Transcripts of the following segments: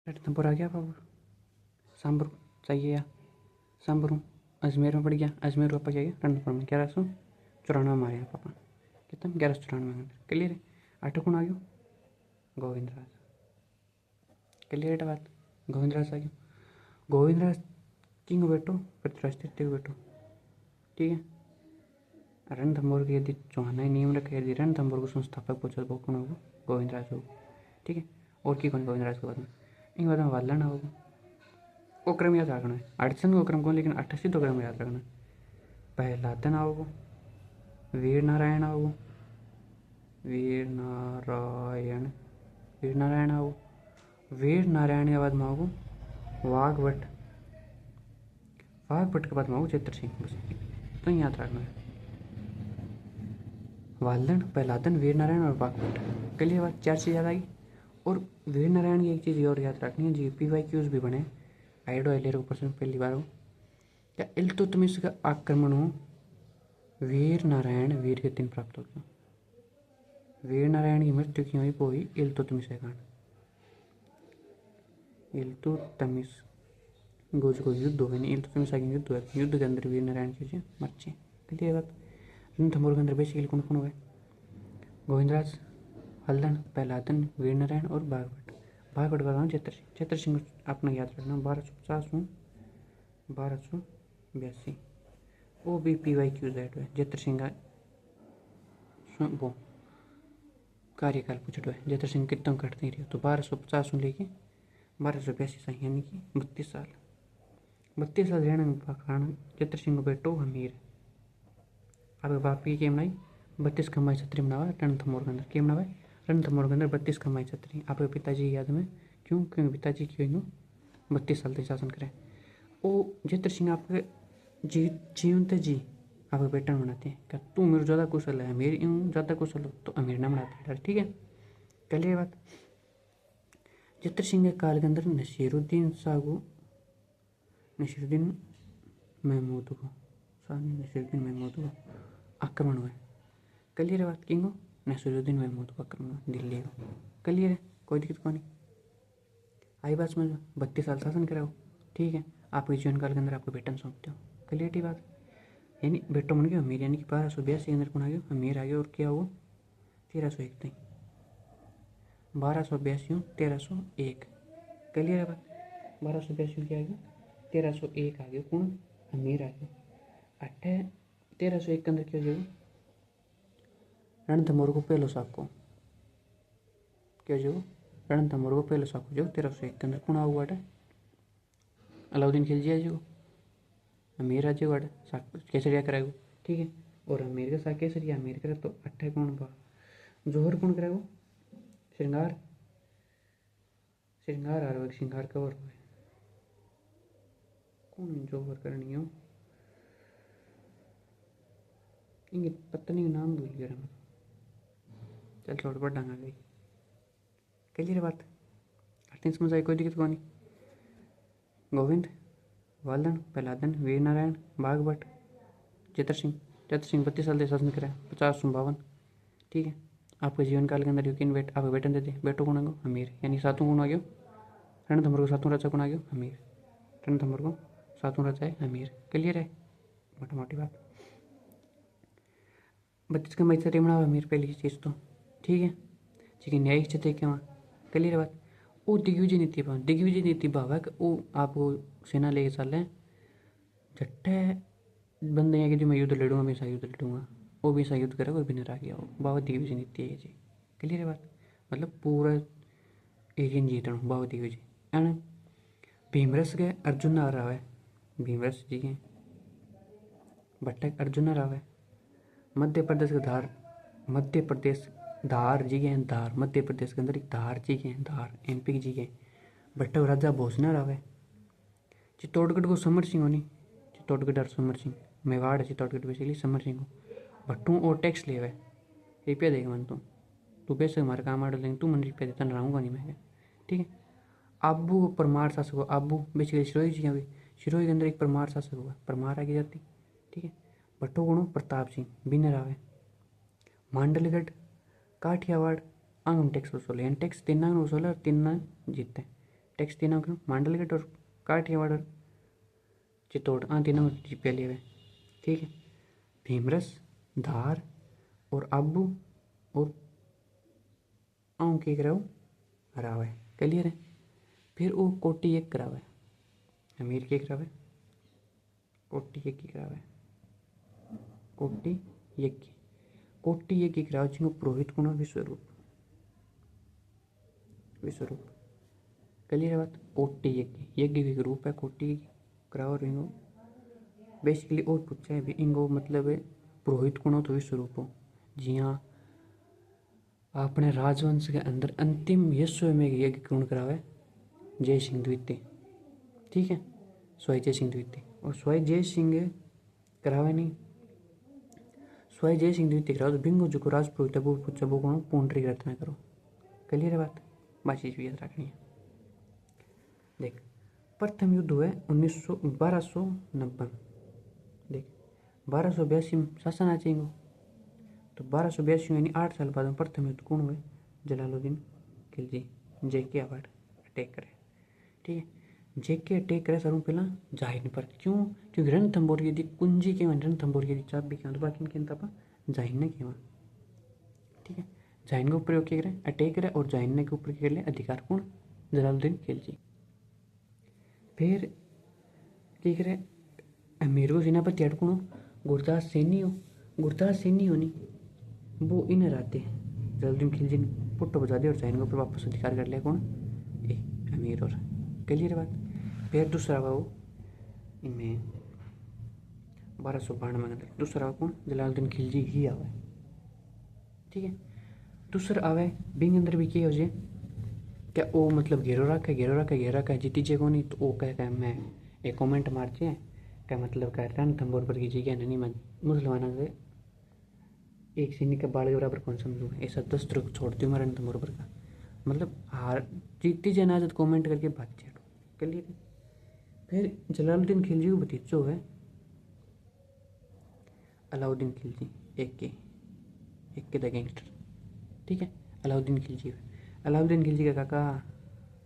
रणथंभौर आ गया बाबू। सांभर चाहिए या सांभर अजमेर में पड़ गया। अजमेर वापस क्या गया रणथंभौर में 1194 मारे हैं पापा। कितना 1194 क्लियर है। आठ कौन आ गया गोविंदराज। क्लियर है बात। गोविंदराज आ गया। गोविंदराज किंग बेटो पृथ्वीराज तृतीय बेटो। ठीक है। रणथंभौर के यदि चौहान ने नियम रखे यदि रणथंभौर को संस्थापक पूछा तो कौन होगा गोविंदराज होगा। ठीक है। और की कौन गोविंदराज के बाद में इन बाद में वालन होगा। वो क्रम याद रखना है। 88 को क्रम कौन लेकिन 88 तो क्रम याद रखना है। पहला दिन आओगे वीर नारायण आओगे। वीर नारायण आओगे। वीर नारायण के बाद में आओगे वाघभट्ट। वाघभट्ट के बाद में आओगे चित्र सिंह। बस तो याद रखना है। वालन पहला दिन वीर नारायण और वाघभट्ट के लिए बात 4 चीज़ याद आएगी। और वीर नारायण की एक चीज़ और याद रखनी है। GPYQs भी बने आइडो एलियर को प्रश्न पहली बार हो क्या इल्तुतमिश का आक्रमण हो। वीर नारायण वीर के 3 प्राप्त हो गया। वीर नारायण की मृत्यु की हुई वो हुई इल्तुतमिश के कारण। इल्तुतमिश गोज को युद्ध हो नहीं इल्तुतमिश आगे युद्ध हुआ। युद्ध के अंदर वीर नारायण की मर्ची क्लियर बात। रणथंभौर के अंदर बेसिकली कौन कौन हुए गोविंदराज हल्दन पहलादन वीर नारायण और बाघभट्ट। बाघभट्ट का नाम चित्र सिंह आपने याद रखना 1282 OBPYQZ है। चित्र सिंह का वो कार्यकाल पूछट है। चित्र सिंह कितना कट नहीं रही तो 1250 लेके 1282 यानी कि 32 साल 32 साल रहने का कारण चित्र सिंह को बेटो हमीर आपके बाप की केम नाई 32 कमाई छत्री बनावा रणथंभौर के अंदर केम बनावा रणथंभौर के अंदर 32 कमाई छत्री। आपके पिताजी की याद में क्यों क्योंकि पिताजी क्यों 32 साल तक शासन करें। वो चित्र सिंह आपके जीवन ते जी आपके बेटा बनाते हैं क्या तू मेरे ज़्यादा कुशल है अमीर यूँ ज़्यादा कुशल हो तो अमीर ना बनाते हैं। ठीक है। कल ये बात चित्र सिंह के काल के अंदर नसीरुद्दीन महमूद को आक्रमण हुआ। क्लियर है बात किंगो नसीरुद्दीन महमूद को आक्रमण हुआ दिल्ली को। क्लियर है कोई दिक्कत को नहीं आई बात समझ 32 साल शासन कराओ। ठीक है। आपके जीवन काल के अंदर आपको बेटन सौंपते हो। क्लियर बात यानी बेटो बन गया अमीर यानी कि 1282 के अंदर कौन आ गया अमीर आ गया। और क्या हुआ 1301 तक 1282 1301 क्लियर है बात। 1282 क्या आ गया 1301 आ गया कौन अमीर आ गया। 1301 के अंदर क्या हो जाएगा रणथंभौर को पहलो साको क्या हो जाएगा रणथंभौर को पहलो साको हो जाएगा 1301 के अंदर कौन आओ वाटे अलाउद्दीन खिलजी आ जाएगा अमीर आ जाएगा वाटे केसरिया कराएगा। ठीक है। और अमीर के साथ केसरिया अमीर करे तो 8 कौन बा जोहर कौन कराएगा श्रृंगार आ रहा है श्रृंगार कवर हुए कौन जोहर करनी हो इनके पत्नी का नाम भूल गया मैं। चल छोड़ पर डांगा गई क्लियर बात। आते समझ आई कोई दिक्कत को नहीं। गोविंद वालन पहलादन वीर नारायण बाघभट्ट चित्र सिंह 32 साल से शासन कराया 50-52। ठीक है। आपके जीवन काल के अंदर यकीन आपके बेटन देते बेटो कौन आ गया अमीर यानी सातों कौन आ गया रणथंभौर को सातों राजा कौन आ गया अमीर। रणथंभौर को सातों राजा है अमीर। क्लियर है मोटी मोटी बात 32 का मैच रेमणा अमीर पहली चीज़ तो। ठीक है। ठीक है न्यायिक क्षेत्र क्या वहाँ क्लियर बात। वो दिग्विजय नीति भाव है वो आप सेना लेके चल रहे झट्टे बंदे हैं कि जो मैं युद्ध लड़ूंगा हमेशा युद्ध लड़ूंगा वो भी ऐसा युद्ध करेगा और भी आ गया वो बाबा दिग्विजय नीति है जी। क्लियर है बात मतलब पूरा एरियन जीतना बाबा दिग्विजय एंड भीमरस के अर्जुन आ रहा है भीमरस जी के भट्टक अर्जुन आ रहा है मध्य प्रदेश के धार जी के हैं धार मध्य प्रदेश के अंदर एक धार जी के हैं धार MP की जी के भट्टक राजा भोजना रहा चित्तौड़गढ़ को समर सिंह होनी चित्तौड़गढ़ और समर सिंह मेवाड़ है चित्तौड़गढ़ बेसिकली समर सिंह को भट्टू और टैक्स ले हुए रुपया देगा मन तू पैसे हमारे काम आड़ लेंगे तू मन रुपया देता रहूँगा नहीं मैं। ठीक है। आबू को परमार शासक हुआ आबू बेसिकली सिरोही जी हुई सिरोही के अंदर एक परमार शासक हुआ परमार आगे जाती। ठीक है। भट्टो गुणो प्रताप सिंह बिनर आवे मांडलगढ़ काठियावाड़ आंगन टैक्स वसूले यानी टैक्स 3 वसूले और 3 जीतते। टेक्स्ट तीनों क्यों मांडलगढ़ और काठियावाड़ और चित्तौड़ तीनों पहले हुए। ठीक है, भीमरस, धार और आबू और आऊँ के कराओ हरावे। क्लियर है। फिर वो कोटी एक करावे, अमीर के करावे, कोटी एक की करावे, कोटी एक की, कोटी एक की करावे जिनको पुरोहित गुण विश्वरूप, विश्वरूप। क्लियर है बात। कोटी यज्ञ के रूप है, कोटि कराओ इनको बेसिकली और पूछा है भी इनको मतलब है पुरोहित गुण हो तो विश्वरूप हो। जी हाँ, अपने राजवंश के अंदर अंतिम यशस्व में यज्ञ गुण करावे जय सिंह द्वितीय। ठीक है, स्वाई जय सिंह द्वितीय और स्वाई जय सिंह करावे नहीं, स्वाई जय सिंह द्वितीय कराओ तो बिंगो जो राजपुरोहित है वो पूछा वो कौन पुंडरीक रत्न करो। क्लियर है बात। बात चीज भी याद रखनी है। देख प्रथम युद्ध हुआ 1290। देख 1282 में शासन आ जाएंगे तो 1282 यानी 8 साल बाद में प्रथम युद्ध कौन हुए जलालुद्दीन खिलजी जेके अवार्ड अटैक करे। ठीक है, जेके अटैक करे सारों पहला जाहिर पर क्यों क्योंकि रणथंभौर की यदि कुंजी के रणथंभौर की चाबी के बाकी के तब जाहिर ने के। ठीक है, जाहिर के ऊपर क्या करे अटैक करे और जाहिर के ऊपर क्या कर ले अधिकार कौन जलालुद्दीन खिलजी। फिर क्या करे अमीर को सेनापति हट कौन गुरदास सैनी हो, गुरदास सैनी हो नहीं वो इन रहते हैं जलालुद्दीन खिलजी ने पुट्टो बजा दिया और जाहिर के ऊपर वापस अधिकार कर लिया कौन ए अमीर। और क्लियर बात। फिर दूसरा हुआ वो इनमें 1292 में दूसरा कौन जलालुद्दीन खिलजी ही आवे। ठीक है, दूसरा आवे बिंग अंदर भी क्या हो जाए क्या वो मतलब घेरो रखा जीती जे को नहीं तो वो कह मैं एक कमेंट मारते हैं क्या मतलब कह रणथंभौर पर की जगह नहीं मैं मुसलमानों से एक सैनिक का बाल के बराबर कौन समझूँ ऐसा 10 रुख छोड़ती हूँ मैं रणथंभौर पर का मतलब हार जीती जे ना तो कमेंट करके भाग जाए। क्लियर। फिर जलालुद्दीन खिलजी को भतीजो है अलाउद्दीन खिलजी एक के द गैंगस्टर। ठीक है, अलाउद्दीन खिलजी है। अलाउद्दीन खिलजी का काका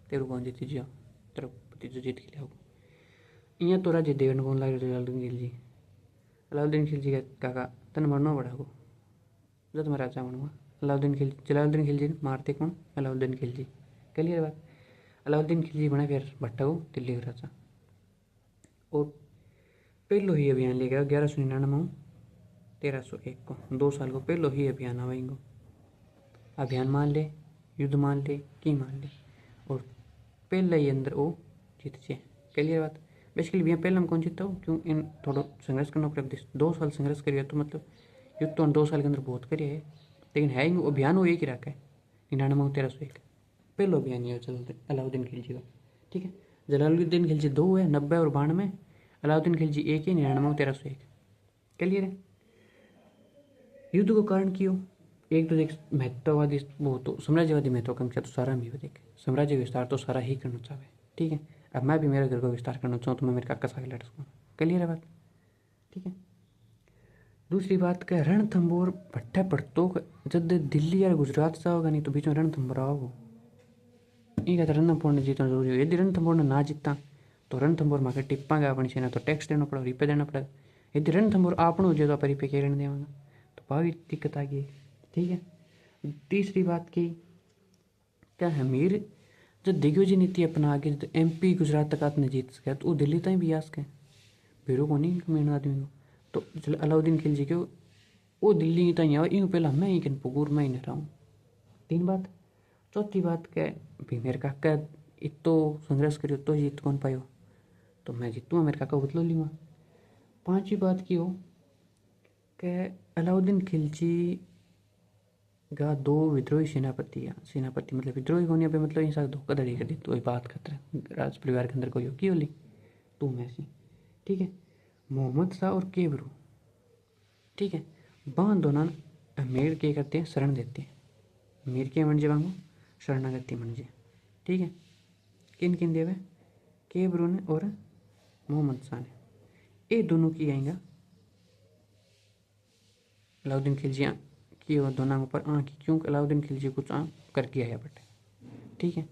तेरू कौन जीती जियो तेरा भतीजो जीत के लिया इं तो राज्य देवन कौन लग जलालुद्दीन खिलजी। अलाउद्दीन खिलजी का काका तन मरना पड़ा को जब मैं राजा बनूंगा जलालुद्दीन खिलजी मारते कौन अलाउद्दीन खिलजी। क्लियर बात। अलाउद्दीन खिलजी बना फिर भट्टा को दिल्ली का राजा और पहलो ही अभियान ले गया 1199 1301 को 2 साल को पहलो ही अभियान आवेंगे अभियान मान ले युद्ध मान ले की मान ले और पहले ही अंदर वो जीत जाए। क्लियर बात। बेसिकली भैया पहले हम कौन जीतता हूँ क्यों इन थोड़ा संघर्ष करना पड़ेगा 2 साल संघर्ष करिए तो मतलब युद्ध तो 2 साल के अंदर बहुत करिए है लेकिन है ही अभियान वो एक ही रखा है 99 1301 पहलो अभियान ये अलाउद्दीन खिलजी का। ठीक है, जलालुद्दीन खिलजी 2 है 90 और 92, अलाउद्दीन खिलजी 1 है 99 1301। क्लियर है। युद्ध को कारण क्यों एक तो देख महत्ववादी वो तो साम्राज्यवादी महत्वाकांक्षा तो सारा भी देख साम्राज्य विस्तार तो सारा ही करना चाहे। ठीक है, अब मैं भी मेरे घर को विस्तार करना चाहूँ तो मैं मेरे काका सागे लड़ सकूँ। क्लियर है बात। ठीक है, दूसरी बात क्या रणथंभौर भट्टा पड़तो जब दिल्ली या गुजरात से होगा नहीं तो बीच में रणथंभौर आओ ये कहता रणथंभौर ने जीतना जरूरी है। यदि रणथंभौर ने ना जीता तो रणथंभौर में टिप्पा गया अपनी सेना तो टैक्स देना पड़ेगा रिपे देना पड़ेगा। यदि रणथंभौर आपनो हो जाए तो आप रिपे क्या देंगे तो भावी दिक्कत आ गई। ठीक है, तीसरी बात की क्या हमीर जब दिग्विजय नीति अपना आगे तो MP गुजरात तक आपने जीत सका तो वो दिल्ली तक भी आ सके भीड़ो को नहीं मेन आदमी को तो अलाउद्दीन खिलजी के वो दिल्ली तक आए यूँ पहला मैं ही पुगूर मैं ही नहीं रहा हूँ। 3 बात। चौथी बात क्या भी मेरे काका इतो संघर्ष करियो तो जीत कौन पायो तो मैं जीतूँगा मेरे काका बदलो लूँगा। 5वीं बात की हो कि अलाउद्दीन खिलजी का 2 विद्रोही सेनापति मतलब विद्रोही होने पे मतलब इंसान धोखाधड़ी कर दी तो वही बात खतरा राज परिवार के अंदर कोई हो की होली तू मैं सी। ठीक है, मोहम्मद शाह और केबरू। ठीक है, बांध दोनों अमीर के करते हैं शरण देते हैं अमीर के मंजे वांगू शरणागति मंजे। ठीक है, किन किन देवे केबरू ने और मोहम्मद शाह ने ये दोनों की आएगा अलाउद्दीन खिलजी की और दोनों ऊपर क्यों अलाउद्दीन खिलजी कुछ करके आया बट। ठीक है,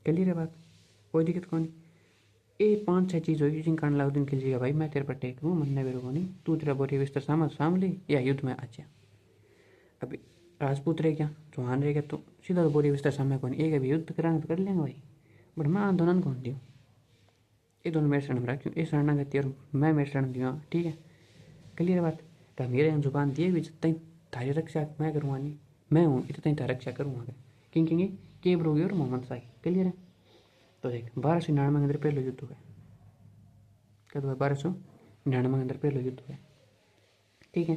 क्लियर है बात। कोई दिक्कत कौन। ये 5-6 चीज़ होगी जिन कारण अलाउद्दीन खिलजी का भाई मैं तेरे पर टेक हूँ, मन मेरे को नहीं, तू तेरा बोरी बिस्तर साम ले या युद्ध में आ जा। अभी राजपूत रह गया, चौहान रह गया, तो सीधा तो बोरी बिस्तर सामने कौन, एक अभी युद्ध कराएंगे तो कर लेंगे भाई, बट मैं आंदोलन कौन दूँ, ये दोनों मेरे शरण में रख, ये शरणागति और मैं मेरे शरण दूँ, ठीक है क्लियर बात। तो मेरे यहाँ जुबान दिए भी जितना थारी रक्षा मैं करूँगा, नहीं मैं हूँ इतना ही थारी रक्षा करूँगा, किंग किंग के ब्रोगी और मोहम्मद शाही, क्लियर है। तो देख 1299 के अंदर पहले युद्ध हुआ, क्या हुआ 1299 के अंदर पहले युद्ध हुआ, ठीक है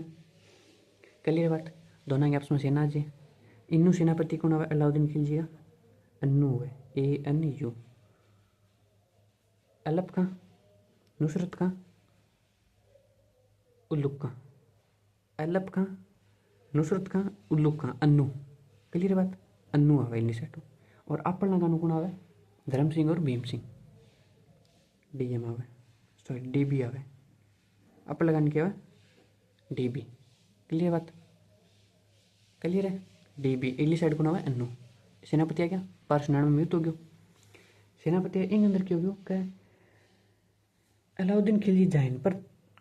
क्लियर बात। दोनों के आपस में सेना जी, इन्नू सेनापति कौन हुआ अलाउद्दीन खिलजी का, अन्नू हुए ANU, अलप खां, नुसरत खां, उल्लुक खां, अलप खां, नुसरत खां, उल्लुक खां, अन्नू, क्लियर बात। अन्नू आवे इन सेटू और अपना गानू कौन आवे, धर्म सिंह और भीम सिंह, DM आवे, सॉरी DB आवे, अपना गान क्या आवे DB, क्लियर बात, क्लियर है। DB इली साइड कौन आवे अन्नू, सेनापति आ गया 1299 में युद्ध हो गयो, सेनापति इन अंदर क्यों गयो क्या, अलाउद्दीन खिलजी जैन पर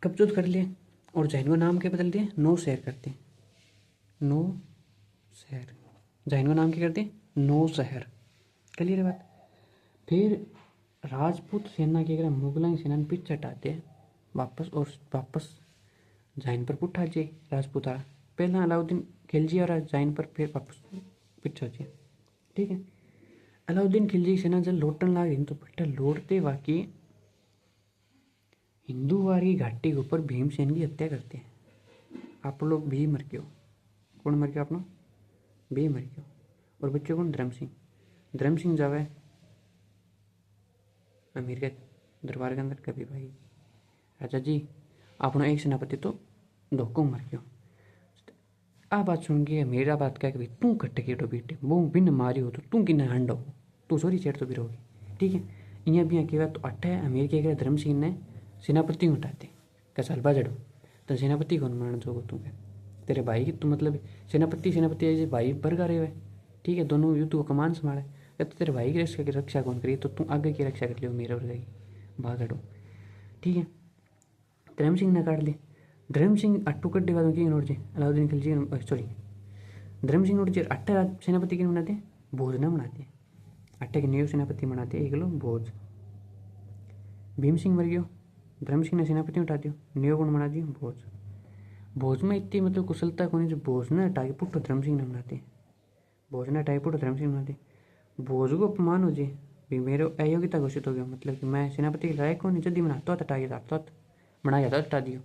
कब्जा कर लिए और जैन को नाम क्या बदल दिए, नौ शहर करते, नौ शहर, जैन को नाम क्या करते, नौ शहर, क्लियर बात। फिर राजपूत सेना की अगर मुगलों की सेना ने पीछे हटाते हैं वापस और वापस जैन पर पुठा जाए राजपूत आ पहला अलाउद्दीन खिलजी और जैन पर फिर वापस पीछे हो जाए, ठीक है। अलाउद्दीन खिलजी की सेना जब लौटने लगी तो बेटा लौटते वाकई हिंदूवाड़ी घाटी के ऊपर भीमसेन की हत्या करते हैं, आप लोग भी मर गए हो, कौन मर गया आप लोग, भी मर गए हो, और बच्चे कौन, धर्म सिंह जावे अमीर के दरबार के अंदर, कभी भाई राजा जी आपनो एक सेनापति तो धोखो मर गयो, आ बात सुन के मेरा बात कह कि तू कट्टे केटो बीटे वो बिन मारी हो तो तू कि हांडो तू सॉरी चेड़ तो भी रहोगी, ठीक है। इं भी कह तो अट्ठे अमीर के धर्म सिंह ने सेनापति को हटाते क्या साल बाजड़ो तो सेनापति कौन मारना जोगो तू क्या, तेरे भाई की तू मतलब सेनापति भाई बरगा रहे हुए, ठीक है, दोनों युद्ध को कमान संभाले, या तो तेरे भाई की रक्षा कौन करी तो तू आगे की रक्षा कर लियो मेरे वर्ग की भागड़ो, ठीक है। धर्म सिंह ने काट ली, धर्म सिंह अट्टू कट्टे बाद की नोट जी अलाउद्दीन खिलजी सॉरी धर्म सिंह नोट जी अट्ठे सेनापति की बनाते भोज न बनाते हैं, अट्ठे के न्यू सेनापति बनाते एक लो भोज, भीम सिंह मर गयो, धर्म सिंह ने सेनापति उठा दियो, न्यू कौन बना दियो भोज, भोज में इतनी मतलब कुशलता कौन जो भोज ने हटा के पुट्टो धर्म सिंह ने बनाते, भोज ने हटाई पुट्टो धर्म सिंह बनाते, भोज को अपमान हो जाए भी मेरे अयोग्यता घोषित हो गया, मतलब कि मैं सेनापति के लायक को नहीं जल्दी बनाता हटा गया था बना जाता हटा दियो,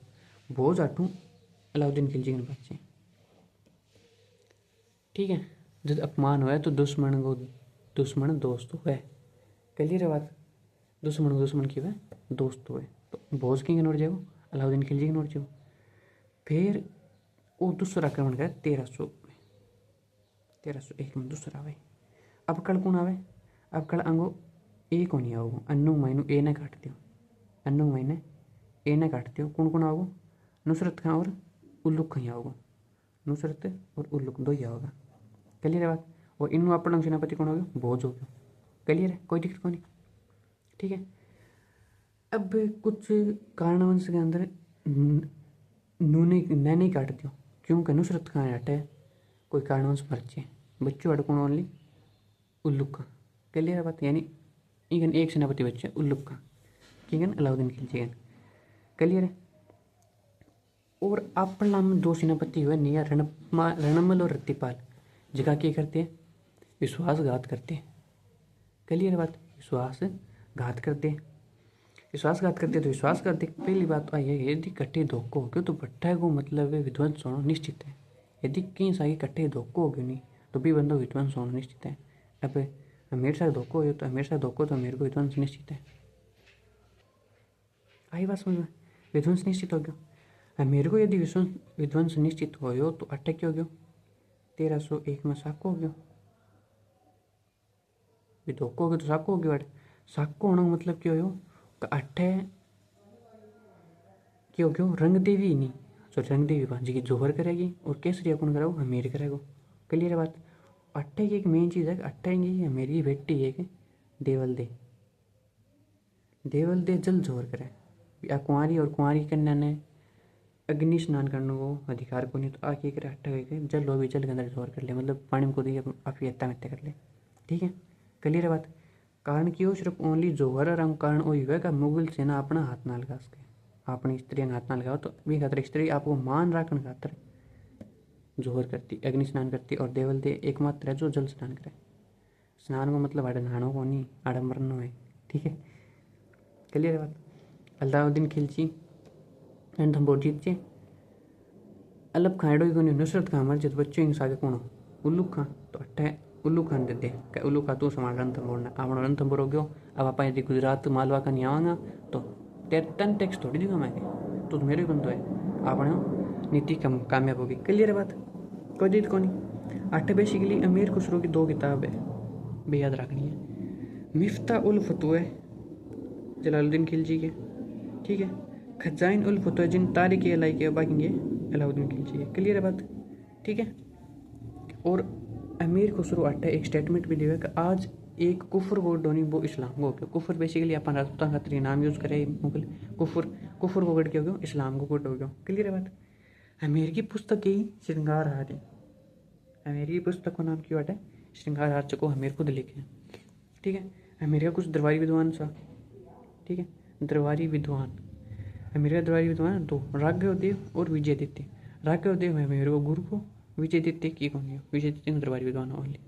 भोज हटूँ अलाउद्दीन खिलजी के बच्चे, ठीक है। जब अपमान हुआ तो दुश्मन दोस्त हुए, क्लियर है बात, दुश्मन की हुए दोस्त हुए, तो भोज की नोट जाओ अलाउद्दीन खिलजी की नोट जाओ, फिर वो दूसरा आक्रमण करे 1301 में दूसरा आवे, अब कल कौन आवे, अब कल अंगो ए को नहीं आओ अन्नू महीनू ए ने काट दियो, अन्नू महीने ए ने काट दियो, कौन कौन आओ नुसरत खां और उल्लुक खां आओगे, नुसरत और उल्लुक दो ही आओगा, क्लियर है बात। और इन अपना सेनापति कौन हो गया भोज हो गया, क्लियर है कोई दिक्कत कौन, ठीक है। अब कुछ कारणवंश के अंदर नैने काट दियो क्योंकि नुसरत खां हटे कोई कारणवंश मरचे बच्चों हट कौन ओनली उल्लुक खां, क्लियर है बात, यानी इगन एक सेनापति बच्चे उल्लुक खां किगन अलाउद्दीन खिलजी, क्लियर है। और अपना में दो सेनापति हुए निया रणमल और रत्तीपाल, जगह क्या करते हैं विश्वासघात करते हैं, क्लियर बात, विश्वासघात करते तो विश्वास करते पहली बात तो आई है यदि कट्टे धोखो हो गयो तो भट्टा को मतलब विध्वंस होना निश्चित है, यदि कहीं सागे कट्टे धोखो हो गयो नहीं तो भी बंदो विध्वंस होना निश्चित है, अब मेरे साथ धोखो हो तो मेरे साथ धोखो तो मेरे को विध्वंस निश्चित है, आई बात समझ में, विध्वंस निश्चित हो गयो, मेरे को यदि विध्वंस निश्चित हो तो अटैक क्यों हो गयो 1301 में साको हो गयो, धोखो हो गयो तो साको हो गयो, साको होने का मतलब क्यों हो अट्ठे क्यों क्यों रंग देवी नहीं सो रंग देवी भांजी की जोहर करेगी और केसरिया कौन कराओ हमीर करेगो, क्लियर बात। अट्ठे की एक मेन चीज़ है अट्ठे की हमीर की बेटी है कि देवल दे, देवल दे जल जोर करे या कुंवारी और कुंवारी कन्या ने अग्नि स्नान करने को अधिकार को नहीं तो आके करे हट्टा करके जल हो भी जल के अंदर जोर कर ले मतलब पानी में कूद के आप ही हत्या मित्या कर ले। ठीक है, क्लियर है बात। कारण की हो सिर्फ ओनली जोहर और कारण वही हुआ कि मुगल सेना अपना हाथ ना लगा सके, अपनी स्त्री ने हाथ ना लगाओ तो भी खातर स्त्री आपको मान रखने खातर जोहर करती अग्नि स्नान करती और देवल दे एकमात्र है जो जल स्नान करे। स्नान को मतलब आड़े नहानो को नहीं आड़े मरनो है। ठीक है, क्लियर है बात। अलाउद्दीन खिलची रणथंभौर जीतचे अलब खाएडो ही कोनी नुसरत खां मर जित बच्चों हिंसा के कौन उल्लू खां तो अट्ठे उल्लू खान दे दे क्या उल्लू खा तू संभाल रणथंभौर ने आपनो रणथंभौर हो गयो। अब आप यदि गुजरात मालवा का नहीं आवांगा तो तन टैक्स थोड़ी दूंगा मैं तो मेरे बंदो है आपने नीति कम कामयाब होगी। क्लियर है बात, कोई दिक्कत को नहीं। अट्ठे बेसिकली अमीर खुसरो की दो किताब है बेयाद रखनी है, मिफ्ता उल फतुह जलालुद्दीन खिलजी के। ठीक है, खजाइन उल फतुह जिन तारीख लाई के बाकी अलाउद्दीन खिलजी के। क्लियर है बात, ठीक है। और अमीर खुसरो अट्ठे एक स्टेटमेंट भी दिया कि आज एक कुफर को डोनी वो इस्लाम को हो गया। कुफर बेसिकली अपन राजपूतां खातिर नाम यूज करे मुगल कुफर कुफर को गढ़ के हो गयो इस्लाम को गढ़ हो गयो। क्लियर है बात। अमीर की पुस्तक ही श्रृंगार हार है। अमीर की पुस्तक का नाम क्यों है श्रृंगार हार चको अमीर खुद लिखे। ठीक है, अमीर का कुछ दरबारी विद्वान सा। ठीक है, दरबारी विद्वान अमीर का दरबारी विद्वान दो राघवदेव और विजयदित्य। राघवदेव है मेरे को गुरु को, विजयदित्य की कौन है विजयदित्य दरबारी विद्वान ओनली।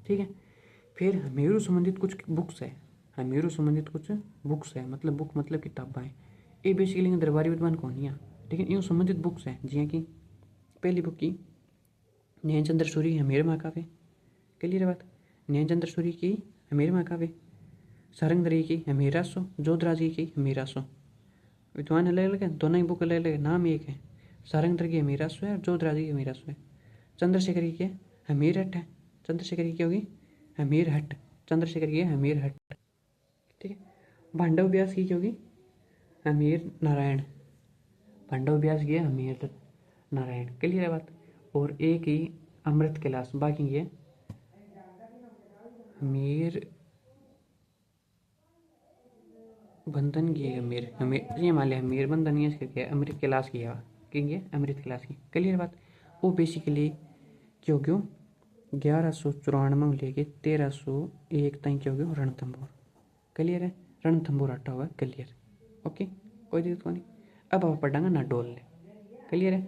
ठीक है, फिर हमेरू संबंधित कुछ बुक्स है, हमेरू संबंधित कुछ बुक्स है मतलब बुक मतलब किताबा है ये बेसिकली दरबारी विद्वान कौन है। ठीक है, यूँ संबंधित बुक्स है जियाँ कि पहली बुक की नैनचंद्र सूरी हमेर महाकाव्य। क्लियर बात, नैनचंद्र सूरी की हमेर महाकाव्य, सारंगदरी की हमेरा सो, जोधराजी की हमेरा सो। विद्वान अलग अलग है, दोनों ही बुक अलग अलग है, नाम एक है। सारंगदर की हमेरा सो है और जोधराजी की हमेरा सो है। चंद्रशेखर की है हमीर हट है, चंद्रशेखर की क्या होगी हमीर हट, चंद्रशेखर की है हमीर हट। ठीक है, पांडव व्यास की क्या होगी हमीर नारायण, पांडव व्यास की है हमीर नारायण। क्लियर है बात। और एक ही अमृत कैलाश बाकी ये हमीर बंधन की है हमीर हमीर ये मान लिया हमीर बंधन ये करके अमृत कैलाश की है कि ये अमृत कैलाश की। क्लियर बात। वो बेसिकली क्यों क्यों 1194 लेके 1301 तक क्यों क्यों रणथंभौर। क्लियर है, रणथंभौर हटा हुआ क्लियर। ओके, कोई दिक्कत नहीं। अब आप पढ़ांगा ना डोल ले। क्लियर है।